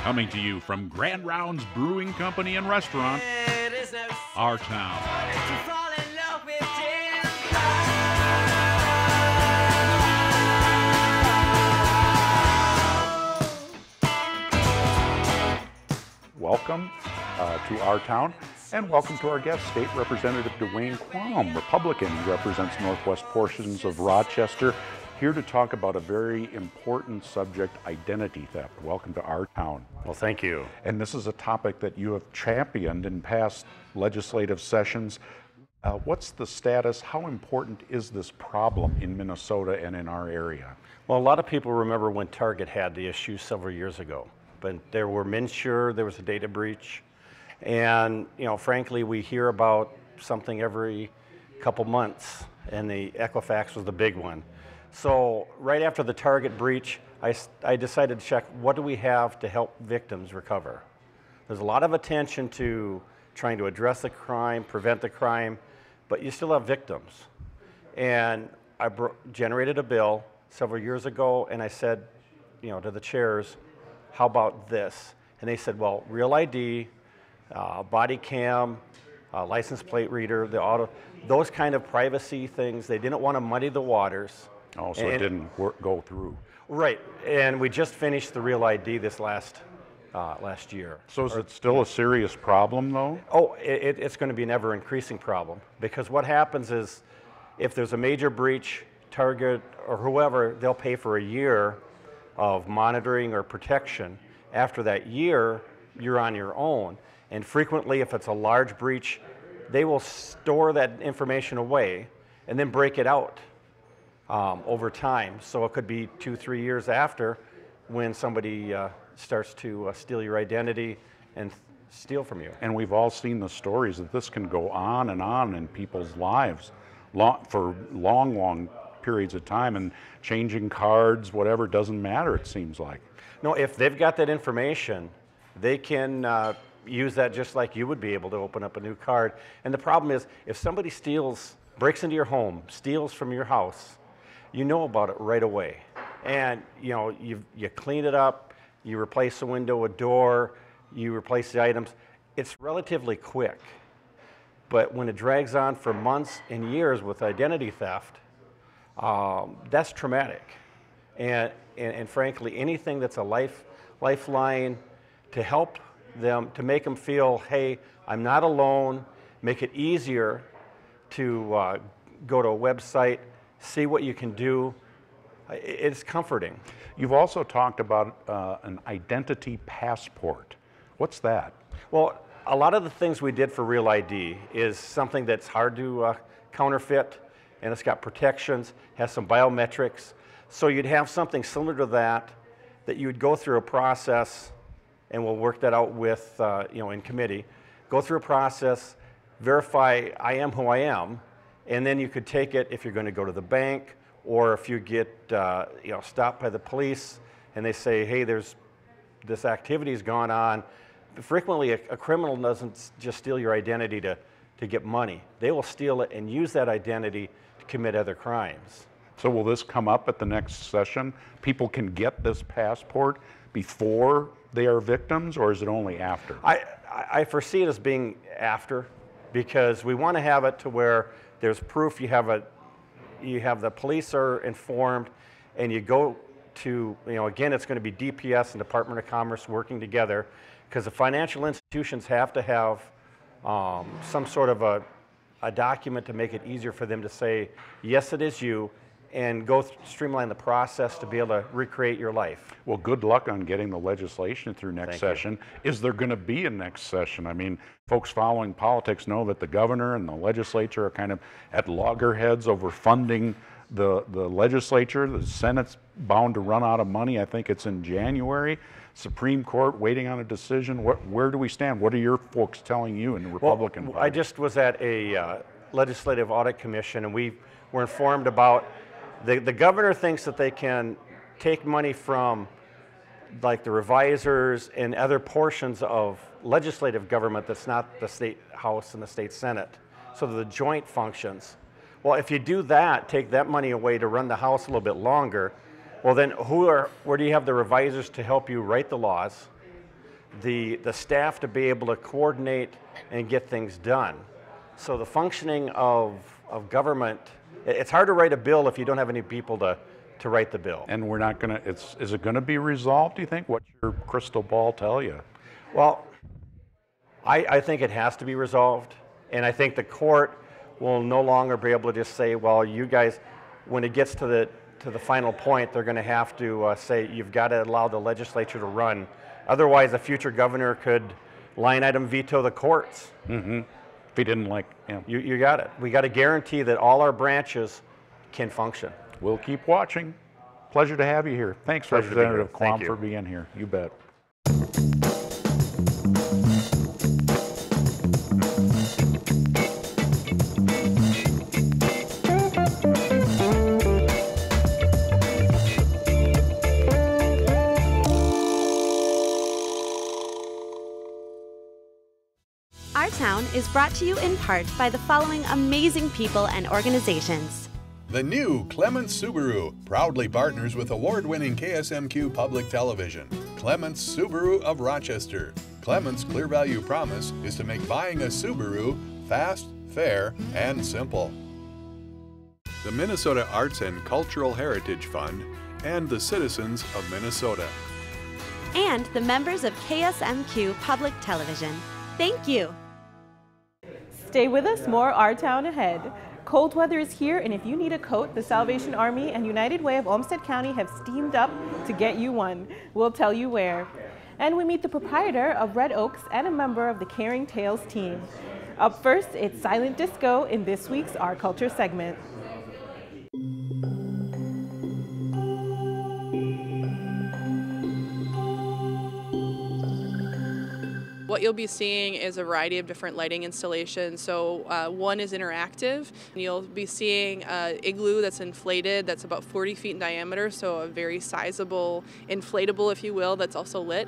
Coming to you from Grand Rounds Brewing Company and Restaurant, our town. Welcome to our town, and welcome to our guest, State Representative Duane Quam, Republican. He represents northwest portions of Rochester, here to talk about a very important subject, identity theft. Welcome to our town. Well, thank you. And this is a topic that you have championed in past legislative sessions. What's the status? How important is this problem in Minnesota and in our area? Well, a lot of people remember when Target had the issue several years ago. But there were Minsure, there was a data breach, and frankly, we hear about something every couple months, and the Equifax was the big one. So right after the Target breach, I decided to check what do we have to help victims recover. There's a lot of attention to trying to address the crime, prevent the crime, but you still have victims. And I generated a bill several years ago, and I said, to the chairs, how about this? And they said, well, real ID, body cam, license plate reader, the auto, those kind of privacy things, they didn't want to muddy the waters. Oh, so it didn't go through. Right, and we just finished the real ID this last year. So is it still a serious problem, though? Oh, it's going to be an ever-increasing problem, because what happens is if there's a major breach, Target or whoever, they'll pay for a year of monitoring or protection. After that year, you're on your own. And frequently, if it's a large breach, they will store that information away and then break it out over time. So it could be 2-3 years after when somebody starts to steal your identity and steal from you. And we've all seen the stories that this can go on in people's lives for long periods of time, and changing cards, whatever, doesn't matter, it seems like. No, if they've got that information, they can use that just like you would be able to open up a new card. And the problem is, if somebody breaks into your home, steals from your house, you know about it right away. And you clean it up, you replace a window, a door, you replace the items. It's relatively quick. But when it drags on for months and years with identity theft, that's traumatic, and frankly, anything that's a lifeline to help them, to make them feel, hey, I'm not alone, make it easier to go to a website, see what you can do. It's comforting. You've also talked about an identity passport. What's that? Well, a lot of the things we did for Real ID is something that's hard to counterfeit, and it's got protections, has some biometrics. So you'd have something similar to that you would go through a process, and we'll work that out with, in committee, go through a process, verify I am who I am, and then you could take it if you're going to go to the bank, or if you get stopped by the police and they say, hey, there's this activity's gone on. Frequently, a criminal doesn't just steal your identity to get money. They will steal it and use that identity to commit other crimes. So will this come up at the next session? People can get this passport before they are victims, or is it only after? I foresee it as being after, because we want to have it to where there's proof. You have the police are informed, and you go to, again, it's going to be DPS and Department of Commerce working together, because the financial institutions have to have some sort of a document to make it easier for them to say, yes, it is you, and streamline the process to be able to recreate your life. Well, good luck on getting the legislation through next session. Is there going to be a next session? I mean, folks following politics know that the governor and the legislature are kind of at loggerheads over funding the legislature. The Senate's bound to run out of money. I think it's in January. Supreme Court waiting on a decision. Where do we stand? What are your folks telling you in the Republican Party? I just was at a legislative audit commission, and we were informed about the governor thinks that they can take money from like the revisers and other portions of legislative government that's not the state House and the state Senate, so the joint functions. Well, if you do that, take that money away to run the House a little bit longer, well then where do you have the revisers to help you write the laws? the staff to be able to coordinate and get things done. So the functioning of government, it's hard to write a bill if you don't have any people to write the bill. And we're not going to, is it going to be resolved, do you think? What's your crystal ball tell you? Well, I think it has to be resolved, and I think the court will no longer be able to just say, well, you guys, when it gets to the final point, they're going to have to say, you've got to allow the legislature to run. Otherwise, a future governor could line item veto the courts. Mm-hmm. If he didn't like, You got it. We got to guarantee that all our branches can function. We'll keep watching. Pleasure to have you here. Thanks, Representative Quam, for being here. You bet. Our Town is brought to you in part by the following amazing people and organizations. The new Clements Subaru proudly partners with award-winning KSMQ Public Television. Clements Subaru of Rochester. Clements' clear value promise is to make buying a Subaru fast, fair, and simple. The Minnesota Arts and Cultural Heritage Fund and the citizens of Minnesota. And the members of KSMQ Public Television. Thank you. Stay with us, more Our Town ahead. Cold weather is here, and if you need a coat, the Salvation Army and United Way of Olmsted County have steamed up to get you one. We'll tell you where. And we meet the proprietor of Red Oaks and a member of the Caring Tales team. Up first, it's Silent Disco in this week's Our Culture segment. What you'll be seeing is a variety of different lighting installations. So one is interactive. You'll be seeing an igloo that's inflated, that's about 40 feet in diameter, so a very sizable inflatable, if you will, that's also lit.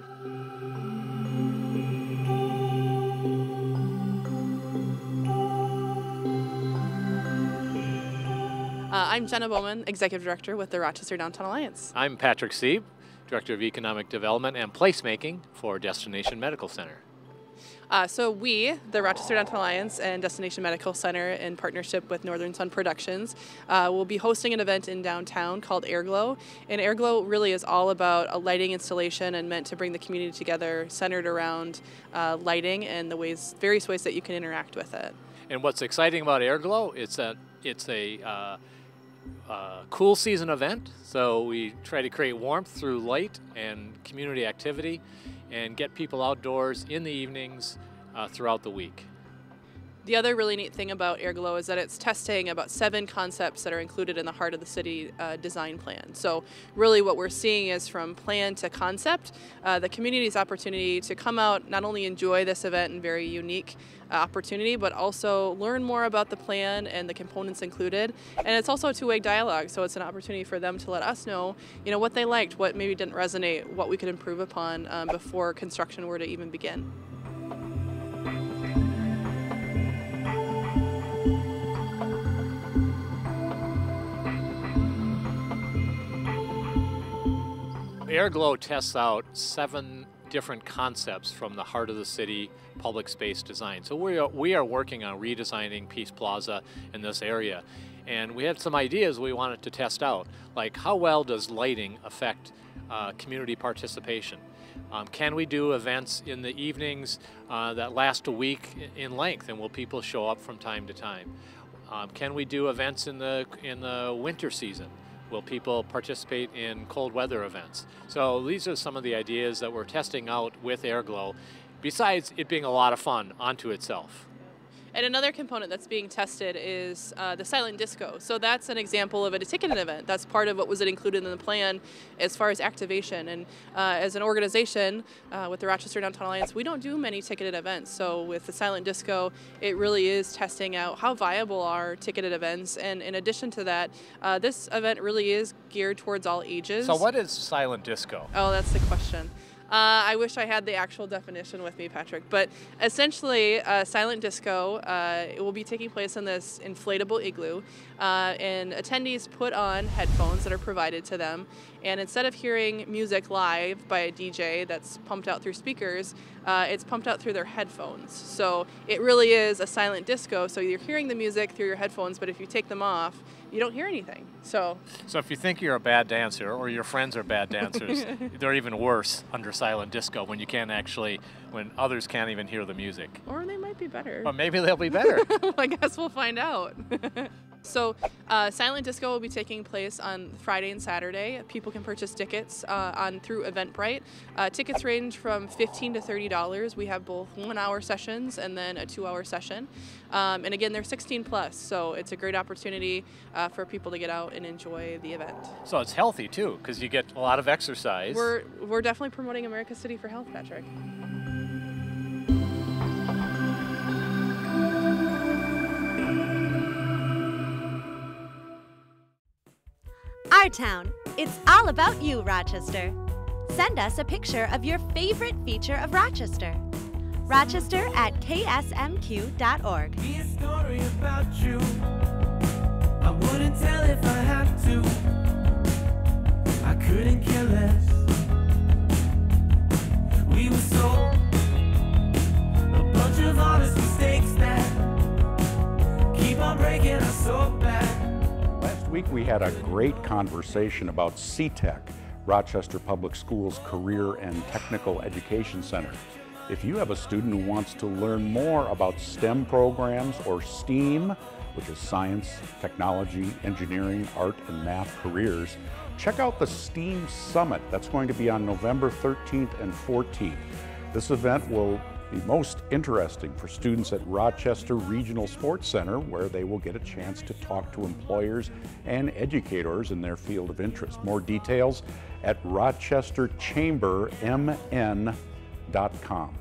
I'm Jenna Bowman, Executive Director with the Rochester Downtown Alliance. I'm Patrick Sieb, Director of Economic Development and Placemaking for Destination Medical Center. So we, the Rochester Downtown Alliance and Destination Medical Center, in partnership with Northern Sun Productions, will be hosting an event in downtown called Airglow. And Airglow really is all about a lighting installation and meant to bring the community together, centered around lighting and the various ways that you can interact with it. And what's exciting about Airglow is that it's a cool season event, so we try to create warmth through light and community activity and get people outdoors in the evenings throughout the week. The other really neat thing about Airglow is that it's testing about 7 concepts that are included in the Heart of the City design plan. So really what we're seeing is from plan to concept, the community's opportunity to come out, not only enjoy this event and very unique opportunity, but also learn more about the plan and the components included. And it's also a two-way dialogue, so it's an opportunity for them to let us know, what they liked, what maybe didn't resonate, what we could improve upon before construction were to even begin. Airglow tests out 7 different concepts from the Heart of the City public space design. So we are working on redesigning Peace Plaza in this area. And we had some ideas we wanted to test out, like how well does lighting affect community participation? Can we do events in the evenings that last a week in length, and will people show up from time to time? Can we do events in the winter season? Will people participate in cold weather events? So these are some of the ideas that we're testing out with Airglow, besides it being a lot of fun onto itself. And another component that's being tested is the silent disco. So that's an example of a ticketed event. That's part of what was included in the plan as far as activation. And as an organization with the Rochester Downtown Alliance, we don't do many ticketed events. So with the silent disco, it really is testing out how viable are ticketed events. And in addition to that, this event really is geared towards all ages. So what is silent disco? Oh, that's the question. I wish I had the actual definition with me, Patrick. But essentially, silent disco it will be taking place in this inflatable igloo, and attendees put on headphones that are provided to them. And instead of hearing music live by a DJ that's pumped out through speakers, it's pumped out through their headphones. So it really is a silent disco. So you're hearing the music through your headphones, but if you take them off, you don't hear anything. So if you think you're a bad dancer or your friends are bad dancers, they're even worse under silent disco when you can't actually, when others can't even hear the music. Or they might be better. Or maybe they'll be better. I guess we'll find out. So silent disco will be taking place on Friday and Saturday. People can purchase tickets through Eventbrite. Tickets range from $15 to $30. We have both 1-hour sessions and then a 2-hour session. And again, they're 16 plus, so it's a great opportunity for people to get out and enjoy the event. So it's healthy too, because you get a lot of exercise. We're definitely promoting America's City for Health, Patrick. Our Town. It's all about you, Rochester. Send us a picture of your favorite feature of Rochester. Rochester at KSMQ.org. Be a story about you. I wouldn't tell if I had to. I couldn't care less. We were so a bunch of honest mistakes that keep on breaking us so bad. Last week we had a great conversation about CTEC, Rochester Public Schools Career and Technical Education Center. If you have a student who wants to learn more about STEM programs or STEAM, which is science, technology, engineering, art, and math careers, check out the STEAM Summit. That's going to be on November 13th and 14th. This event will be most interesting for students at Rochester Regional Sports Center, where they will get a chance to talk to employers and educators in their field of interest. More details at rochesterchambermn.com.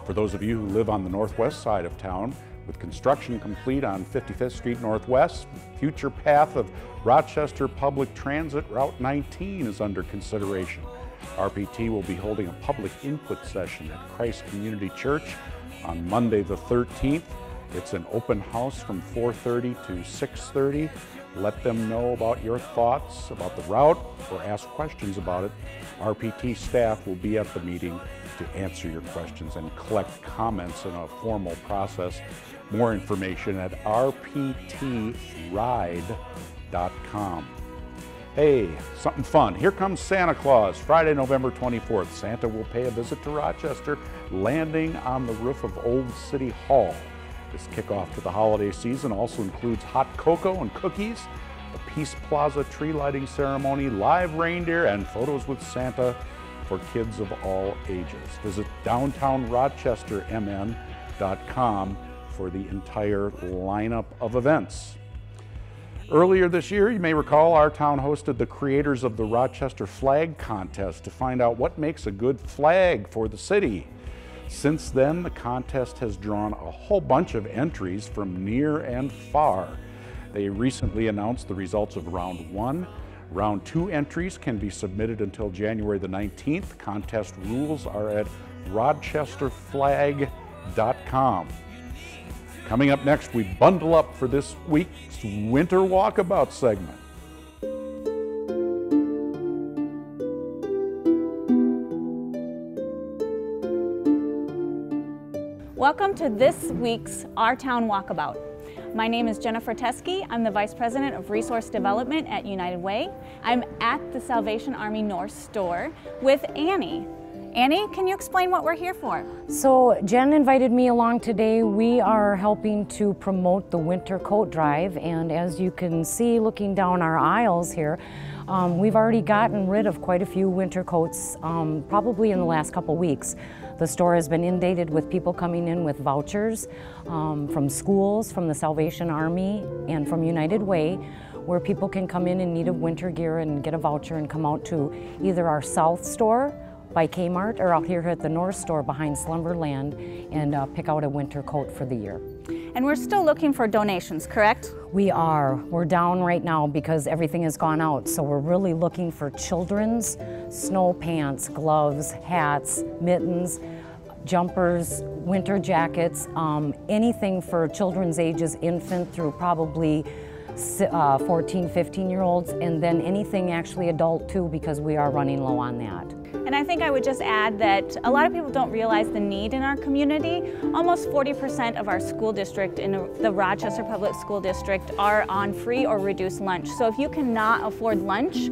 For those of you who live on the northwest side of town, with construction complete on 55th Street Northwest, future path of Rochester Public Transit Route 19 is under consideration. RPT will be holding a public input session at Christ Community Church on Monday the 13th. It's an open house from 4:30 to 6:30. Let them know about your thoughts about the route or ask questions about it. RPT staff will be at the meeting to answer your questions and collect comments in a formal process. More information at rptride.com. Hey, something fun. Here comes Santa Claus, Friday, November 24th. Santa will pay a visit to Rochester, landing on the roof of Old City Hall. This kickoff to the holiday season also includes hot cocoa and cookies, the Peace Plaza tree lighting ceremony, live reindeer, and photos with Santa for kids of all ages. Visit downtownrochestermn.com for the entire lineup of events. Earlier this year, you may recall, our town hosted the creators of the Rochester Flag Contest to find out what makes a good flag for the city. Since then, the contest has drawn a whole bunch of entries from near and far. They recently announced the results of Round 1. Round 2 entries can be submitted until January the 19th. Contest rules are at rochesterflag.com. Coming up next, we bundle up for this week's Winter Walkabout segment. Welcome to this week's Our Town Walkabout. My name is Jennifer Teskey. I'm the Vice President of Resource Development at United Way. I'm at the Salvation Army North store with Annie. Annie, can you explain what we're here for? So Jen invited me along today. We are helping to promote the winter coat drive, and as you can see looking down our aisles here, we've already gotten rid of quite a few winter coats, probably in the last couple weeks. The store has been inundated with people coming in with vouchers from schools, from the Salvation Army, and from United Way, where people can come in need of winter gear and get a voucher and come out to either our South store by Kmart or out here at the North store behind Slumberland and pick out a winter coat for the year. And we're still looking for donations, correct? We are. We're down right now because everything has gone out. So we're really looking for children's snow pants, gloves, hats, mittens, jumpers, winter jackets, anything for children's ages, infant through probably 14, 15-year-olds, and then anything actually adult too, because we are running low on that. And I think I would just add that a lot of people don't realize the need in our community. Almost 40% of our school district in the Rochester Public School District are on free or reduced lunch. So if you cannot afford lunch,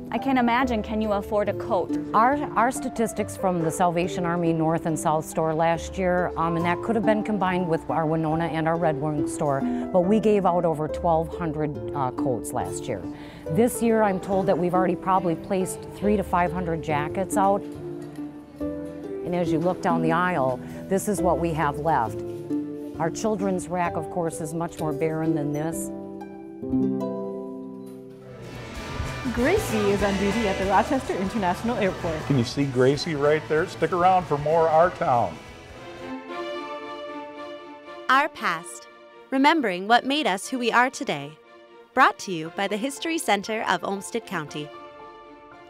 I can't imagine, can you afford a coat? Our statistics from the Salvation Army North and South store last year, and that could have been combined with our Winona and our Red Wing store, but we gave out over 1,200 coats last year. This year, I'm told that we've already probably placed 300 to 500 jackets out. And as you look down the aisle, this is what we have left. Our children's rack, of course, is much more barren than this. Gracie is on duty at the Rochester International Airport. Can you see Gracie right there? Stick around for more Our Town. Our past, remembering what made us who we are today. Brought to you by the History Center of Olmsted County.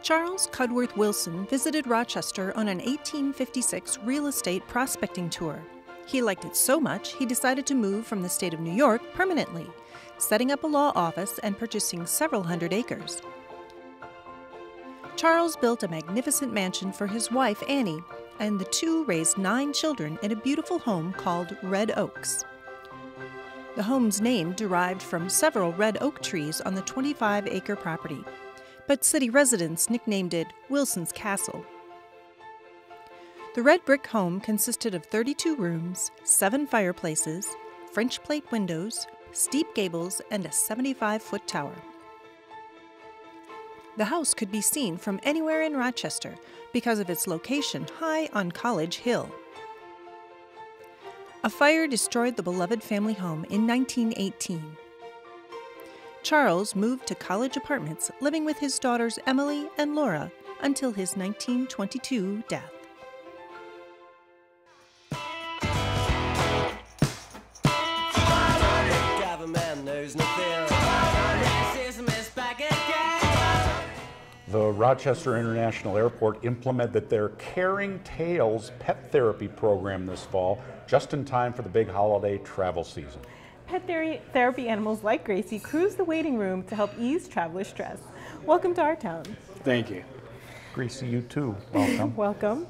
Charles Cudworth Wilson visited Rochester on an 1856 real estate prospecting tour. He liked it so much, he decided to move from the state of New York permanently, setting up a law office and purchasing several hundred acres. Charles built a magnificent mansion for his wife, Annie, and the two raised 9 children in a beautiful home called Red Oaks. The home's name derived from several red oak trees on the 25-acre property, but city residents nicknamed it Wilson's Castle. The red brick home consisted of 32 rooms, 7 fireplaces, French plate windows, steep gables, and a 75-foot tower. The house could be seen from anywhere in Rochester because of its location high on College Hill. A fire destroyed the beloved family home in 1918. Charles moved to College Apartments, living with his daughters Emily and Laura until his 1922 death. The Rochester International Airport implemented their Caring Tales pet therapy program this fall, just in time for the big holiday travel season. Pet therapy animals like Gracie cruise the waiting room to help ease traveler stress. Welcome to our town. Thank you. Gracie, you too. Welcome. Welcome.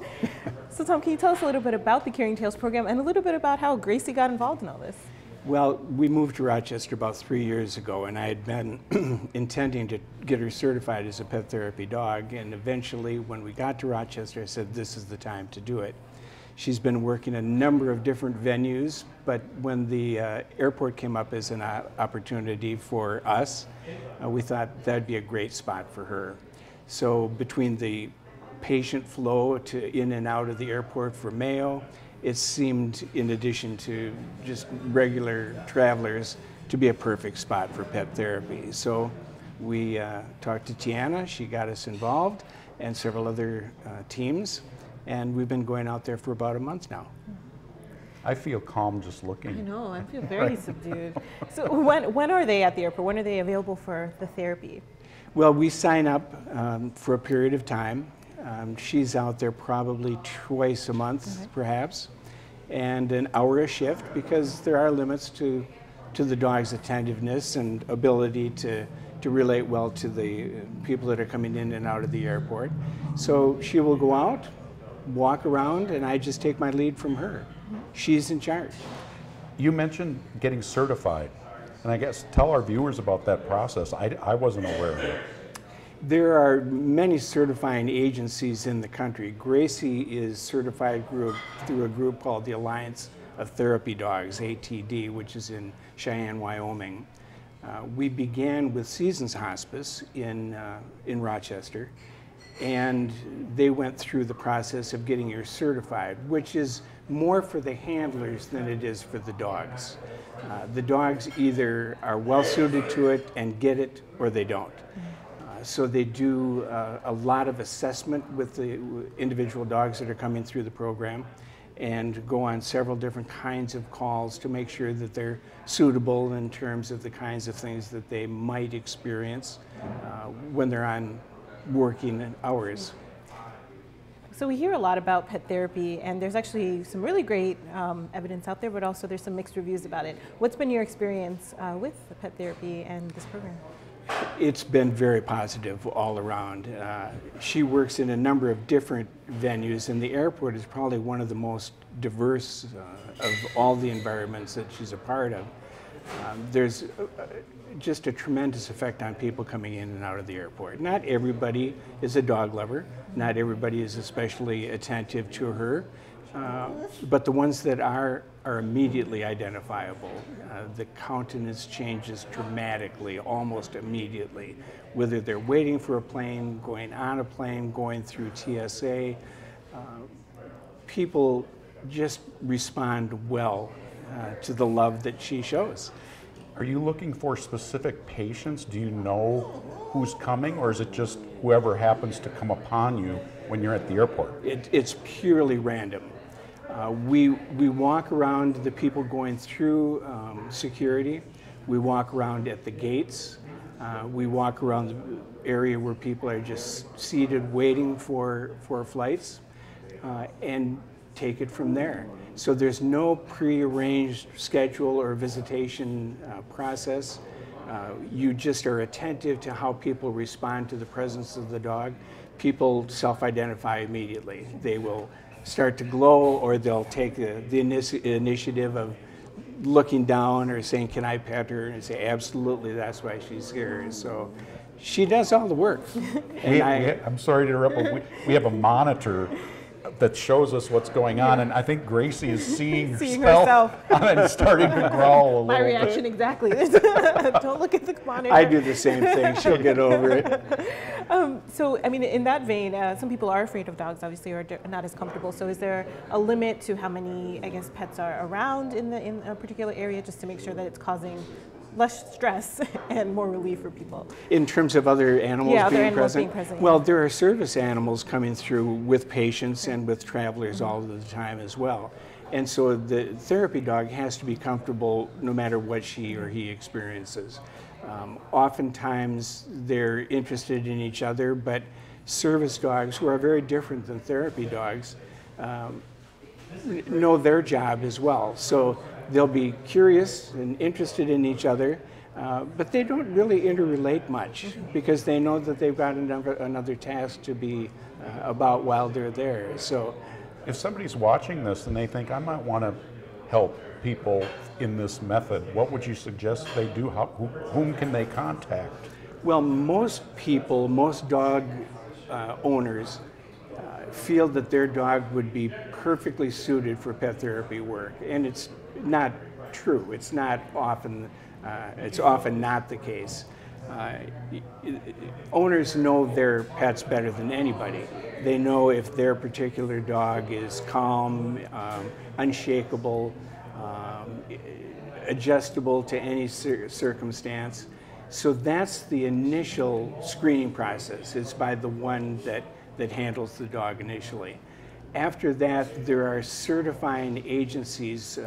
So Thom, can you tell us a little bit about the Caring Tales program and a little bit about how Gracie got involved in all this? Well, we moved to Rochester about 3 years ago, and I had been intending to get her certified as a pet therapy dog, and eventually when we got to Rochester, I said this is the time to do it. She's been working a number of different venues, but when the airport came up as an opportunity for us, we thought that'd be a great spot for her. So between the patient flow to in and out of the airport for Mayo, it seemed, in addition to just regular travelers, to be a perfect spot for pet therapy. So we talked to Tiana, she got us involved, and several other teams, and we've been going out there for about a month now. I feel calm just looking. I know, I feel very subdued. So when are they at the airport? When are they available for the therapy? Well, we sign up for a period of time. She's out there probably twice a month, perhaps, and an hour a shift, because there are limits to the dog's attentiveness and ability to relate well to the people that are coming in and out of the airport. So she will go out, walk around, and I just take my lead from her. She's in charge. You mentioned getting certified, and I guess tell our viewers about that process. I wasn't aware of it. There are many certifying agencies in the country. Gracie is certified through a group called the Alliance of Therapy Dogs, ATD, which is in Cheyenne, Wyoming. We began with Seasons Hospice in Rochester, and they went through the process of getting her certified, which is more for the handlers than it is for the dogs. The dogs either are well suited to it and get it, or they don't. So they do a lot of assessment with the individual dogs that are coming through the program, and go on several different kinds of calls to make sure that they're suitable in terms of the kinds of things that they might experience when they're on working hours. So we hear a lot about pet therapy, and there's actually some really great evidence out there, but also there's some mixed reviews about it. What's been your experience with pet therapy and this program? It's been very positive all around. She works in a number of different venues, and the airport is probably one of the most diverse of all the environments that she's a part of. There's just a tremendous effect on people coming in and out of the airport. Not everybody is a dog lover. Not everybody is especially attentive to her. But the ones that are immediately identifiable. The countenance changes dramatically, almost immediately. Whether they're waiting for a plane, going on a plane, going through TSA, people just respond well to the love that she shows. Are you looking for specific patients? Do you know who's coming, or is it just whoever happens to come upon you when you're at the airport? It's purely random. We walk around the people going through security. We walk around at the gates. We walk around the area where people are just seated waiting for flights, and take it from there. So there's no prearranged schedule or visitation process. You just are attentive to how people respond to the presence of the dog. People self-identify immediately. They will start to glow, or they'll take the initiative of looking down or saying, "Can I pet her?" and say, "Absolutely, that's why she's here." So she does all the work. And I'm sorry to interrupt, but we have a monitor that shows us what's going on, and I think Gracie is seeing herself and starting to growl a little My reaction bit. Exactly. Don't look at the monitor. I do the same thing. She'll get over it. So, I mean, in that vein, some people are afraid of dogs, obviously, or not as comfortable. So is there a limit to how many, I guess, pets are around in a particular area, just to make sure that it's causing less stress and more relief for people? In terms of other animals, being present? Yeah. Well, there are service animals coming through with patients and with travelers all of the time as well. And so the therapy dog has to be comfortable no matter what she or he experiences. Oftentimes they're interested in each other, but service dogs, who are very different than therapy dogs, know their job as well. So they'll be curious and interested in each other, but they don't really interrelate much because they know that they've got another task to be about while they're there. So, if somebody's watching this and they think, I might want to help people in this method, what would you suggest they do? Whom can they contact? Well, most people, most dog owners feel that their dog would be perfectly suited for pet therapy work, and it's not true. It's not often. It's often not the case. Owners know their pets better than anybody. They know if their particular dog is calm, unshakable, adjustable to any circumstance. So that's the initial screening process. It's by the one that handles the dog initially. After that, there are certifying agencies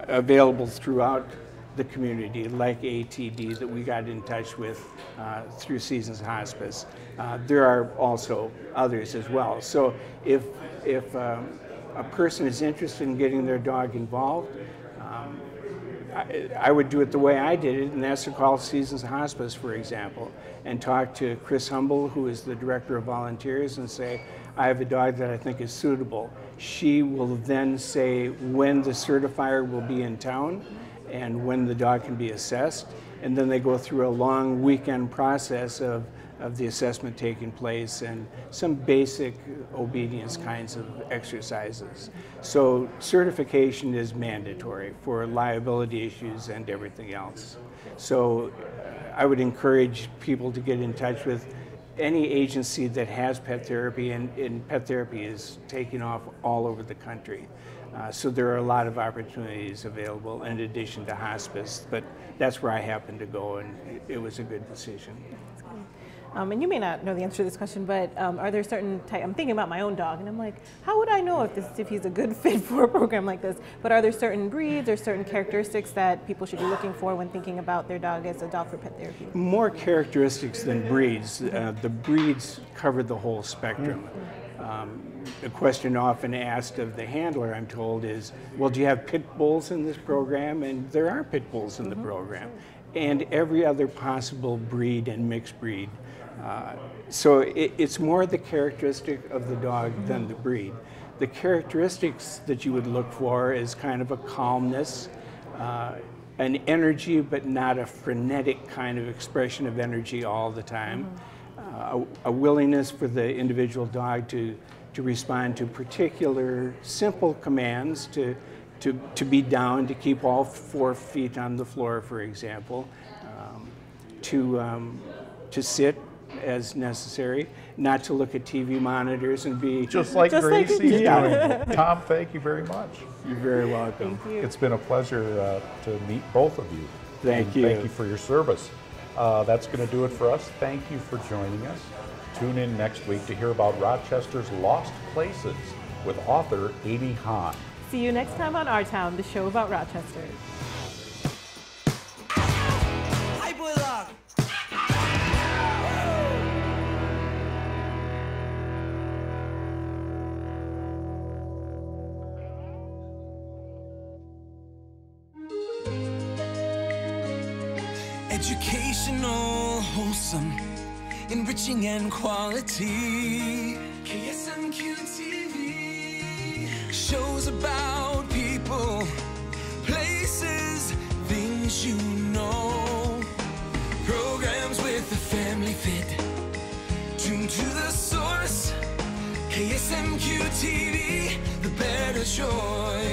available throughout the community, like ATD that we got in touch with through Seasons Hospice. There are also others as well. So if a person is interested in getting their dog involved, I would do it the way I did it, and that's to call Seasons Hospice, for example, and talk to Chris Humble, who is the Director of Volunteers, and say, I have a dog that I think is suitable. She will then say when the certifier will be in town and when the dog can be assessed, and then they go through a long weekend process of the assessment taking place and some basic obedience kinds of exercises. So certification is mandatory for liability issues and everything else. So I would encourage people to get in touch with any agency that has pet therapy, and pet therapy is taking off all over the country. So there are a lot of opportunities available in addition to hospice, but that's where I happened to go, and it was a good decision. And you may not know the answer to this question, but are there certain type, I'm thinking about my own dog, and I'm like, how would I know if he's a good fit for a program like this? But are there certain breeds or certain characteristics that people should be looking for when thinking about their dog as a dog for pet therapy? More characteristics than breeds. The breeds cover the whole spectrum. A question often asked of the handler, I'm told, is, well, do you have pit bulls in this program? And there are pit bulls in the program. And every other possible breed and mixed breed. So it's more the characteristic of the dog than the breed. The characteristics that you would look for is kind of a calmness, an energy, but not a frenetic kind of expression of energy all the time. A willingness for the individual dog to respond to particular simple commands, to be down, to keep all 4 feet on the floor, for example, to sit as necessary, not to look at TV monitors and be just like Gracie's doing. Thom, thank you very much. You're very welcome. Thank you. It's been a pleasure to meet both of you. Thank you. Thank you for your service. That's going to do it for us. Thank you for joining us. Tune in next week to hear about Rochester's Lost Places with author Amy Hahn. See you next time on Our Town, the show about Rochester. Hi, Bullock. Educational, wholesome, enriching and quality. KSMQ TV shows about people, places, things you know. Programs with a family fit, tuned to the source. KSMQ TV, the better choice.